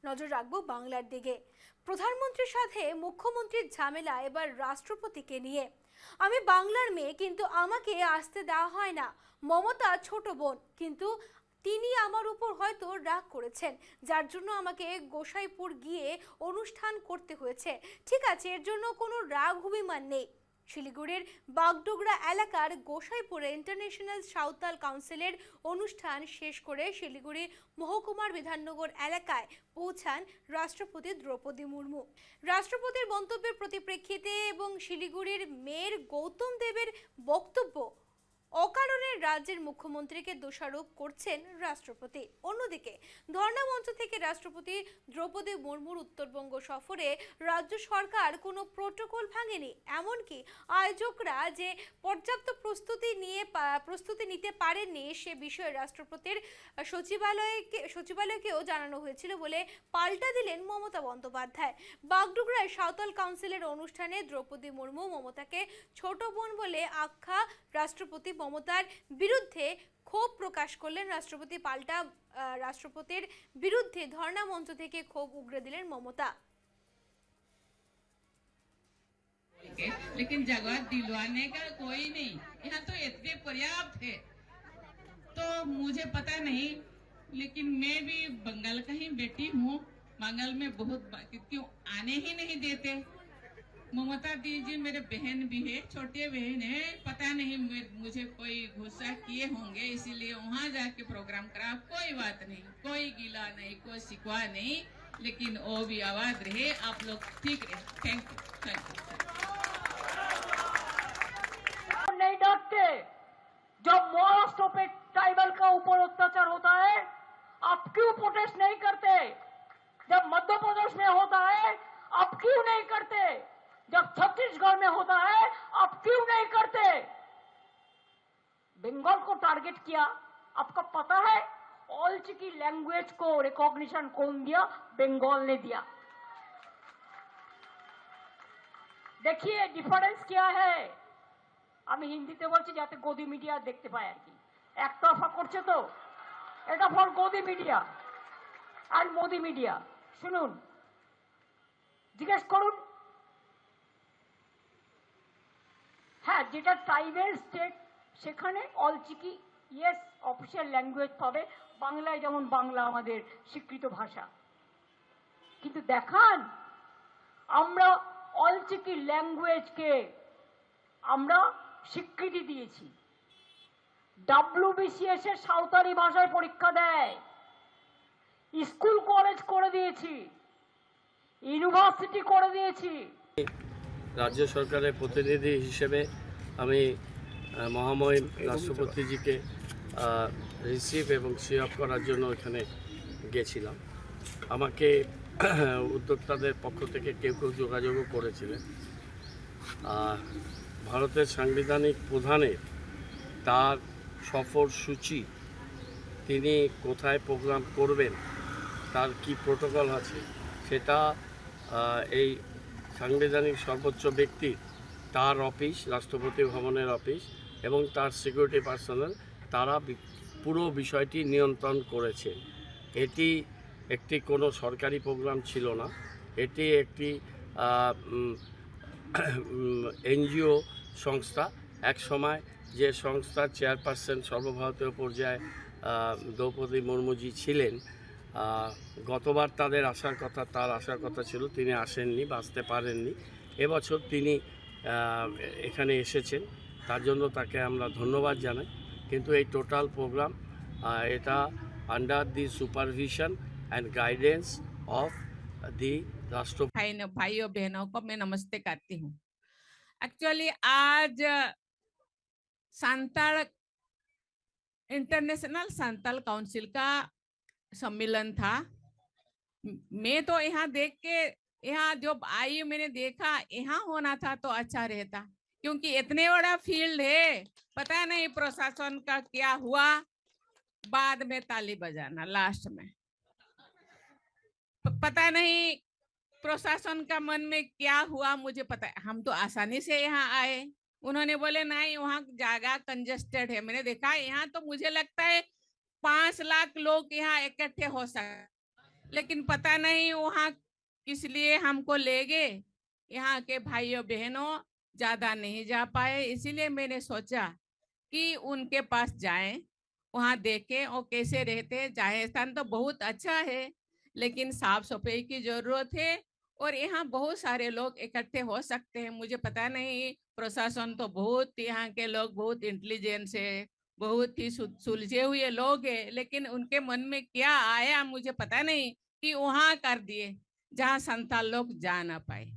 নজর রাখবো বাংলার দিকে। প্রধানমন্ত্রীর সাথে মুখ্যমন্ত্রীর ঝামেলা এবার রাষ্ট্রপতিকে নিয়ে। আমি বাংলার মেয়ে, কিন্তু আমাকে আসতে দেওয়া হয় না। মমতা ছোট বোন, কিন্তু তিনি আমার উপর হয়তো রাগ করেছেন, যার জন্য আমাকে গোসাইপুর গিয়ে অনুষ্ঠান করতে হয়েছে। ঠিক আছে, এর জন্য কোনো রাগ অভিমান নেই। শিলিগুড়ির বাগডোগরা এলাকার গোসাইপুরে ইন্টারন্যাশনাল সাঁওতাল কাউন্সিলের অনুষ্ঠান শেষ করে শিলিগুড়ি মহকুমার বিধাননগর এলাকায় পৌঁছান রাষ্ট্রপতি দ্রৌপদী মুর্মু। রাষ্ট্রপতির মন্তব্যের পরিপ্রেক্ষিতে এবং শিলিগুড়ির মেয়র গৌতম দেবের বক্তব্য অকারণে রাজ্যের মুখ্যমন্ত্রীকে দোষারোপ করছেন রাষ্ট্রপতি। অন্যদিকে ধর্ণা মঞ্চ থেকে রাষ্ট্রপতি দ্রৌপদী মুর্মুর উত্তরবঙ্গ সফরে রাজ্য সরকার কোনো প্রটোকল ভাঙেনি, এমনকি আয়োজকরা যে পর্যাপ্ত প্রস্তুতি নিতে পারেননি সে বিষয়ে রাষ্ট্রপতির সচিবালয়কেও জানানো হয়েছিল বলে পাল্টা দিলেন মমতা বন্দ্যোপাধ্যায়। বাগডোগরায় সাঁওতাল কাউন্সিলের অনুষ্ঠানে দ্রৌপদী মুর্মু মমতাকে ছোট বোন বলে আখ্যা রাষ্ট্রপতি মমতার বিরুদ্ধে ক্ষোভ প্রকাশ করলেন রাষ্ট্রপতি। পাল্টা রাষ্ট্রপতির বিরুদ্ধে ধর্ণা মঞ্চ থেকে ক্ষোভ উগরে দিলেন মমতা। लेकिन जगह दिलवाने का कोई नहीं, यहाँ तो इतने पर्याप्त है। तो मुझे पता नहीं, लेकिन मैं भी बंगाल का ही बेटी हूँ। बंगाल में बहुत क्यों आने ही नहीं देते। ममता दीदी मेरे बहन भी है, छोटे बहन है। पता नहीं मुझे कोई गुस्सा किए होंगे, इसीलिए वहाँ जाके प्रोग्राम करा। कोई बात नहीं, कोई गिला नहीं, कोई शिकवा नहीं, लेकिन वो भी आवाज रहे, आप लोग ठीक रहे। Thank you, thank you. नहीं डरते। जब महाराष्ट्र पे ट्राइबल का ऊपर अत्याचार होता है, आप क्यों प्रोटेस्ट नहीं करते? जब मध्य प्रदेश में होता है, आप क्यों नहीं करते? जब छत्तीसगढ़ में होता है, आप क्यों नहीं करते? बंगाल को टारगेट किया, आपको पता है ऑल्च की लैंग्वेज को रिकॉग्निशन कौन दिया? बंगाल ने दिया। देखिए डिफरेंस क्या है। আমি হিন্দিতে বলছি যাতে গদি মিডিয়া দেখতে পায় আর কি। একতরফা করছে তো, এটা ফর গদি মিডিয়া আর মোদি মিডিয়া। শুনুন, জিজ্ঞেস করুন। হ্যাঁ, যেটা ট্রাইবেল স্টেট সেখানে অলচিকি ইয়েস অফিসিয়াল ল্যাঙ্গুয়েজ পাবে, বাংলায় যেমন বাংলা আমাদের স্বীকৃত ভাষা। কিন্তু দেখান আমরা অলচিকি ল্যাঙ্গুয়েজকে আমরা স্বীকৃতি দিয়েছি। WBCS এর সাঁওতালি ভাষায় পরীক্ষা দেয়, স্কুল কলেজ করে দিয়েছি, ইউনিভার্সিটি করে দিয়েছি। রাজ্য সরকারের প্রতিনিধি হিসেবে আমি মহামহিম রাষ্ট্রপতিজিকে রিসিভ এবং সি অফ করার জন্য এখানে গেছিলাম। আমাকে উদ্যোক্তাদের পক্ষ থেকে কেউ কেউ যোগাযোগও করেছিলেন। ভারতের সাংবিধানিক প্রধানের তার সফর সূচি, তিনি কোথায় প্রোগ্রাম করবেন, তার কি প্রোটোকল আছে, সেটা এই সাংবিধানিক সর্বোচ্চ ব্যক্তির তার অফিস, রাষ্ট্রপতি ভবনের অফিস এবং তার সিকিউরিটি পার্সোনাল, তারা পুরো বিষয়টি নিয়ন্ত্রণ করেছে। এটি একটি কোনো সরকারি প্রোগ্রাম ছিল না, এটি একটি এনজিও সংস্থা। এক সময় যে সংস্থার চেয়ারপারসন সর্বভারতীয় পর্যায়ে দ্রৌপদী মুর্মুজি ছিলেন, গতবার তার আসার কথা ছিল, তিনি আসেননি, বাঁচতে পারেননি। এবছর তিনি এখানে এসেছেন, তার জন্য তাকে আমরা ধন্যবাদ জানাই। কিন্তু এই টোটাল প্রোগ্রাম এটা under the supervision and guidance of the राष्ट्र। भाइयों बहनों को मैं नमस्ते करती हूँ। एक्चुअली आज सांताल इंटरनेशनल सांताल काउंसिल का सम्मेलन था। मैं तो यहाँ देख के यहाँ जब आई मैंने देखा यहाँ होना था तो अच्छा रहता, क्योंकि इतने बड़ा फील्ड है, पता नहीं प्रशासन का क्या हुआ। बाद में ताली बजाना लास्ट में, पता नहीं प्रशासन का मन में क्या हुआ, मुझे पता है। हम तो आसानी से यहाँ आए, उन्होंने बोले नहीं वहाँ जगह कंजेस्टेड है। मैंने देखा यहाँ तो मुझे लगता है 5 लाख लोग यहाँ इकट्ठे हो सकते। लेकिन पता नहीं वहाँ किस लिए हमको ले गए। यहाँ के भाइयों बहनों ज्यादा नहीं जा पाए, इसीलिए मैंने सोचा कि उनके पास जाएं, वहाँ देखें और कैसे रहते हैं। राजस्थान तो बहुत अच्छा है, लेकिन साफ सफाई की जरूरत है और यहाँ बहुत सारे लोग इकट्ठे हो सकते हैं। मुझे पता नहीं, प्रशासन तो बहुत, यहाँ के लोग बहुत इंटेलिजेंस है, बहुत ही सुलझे हुए लोग हैं, लेकिन उनके मन में क्या आया मुझे पता नहीं कि वहाँ कर दिए जहाँ संताल लोग जा ना पाए।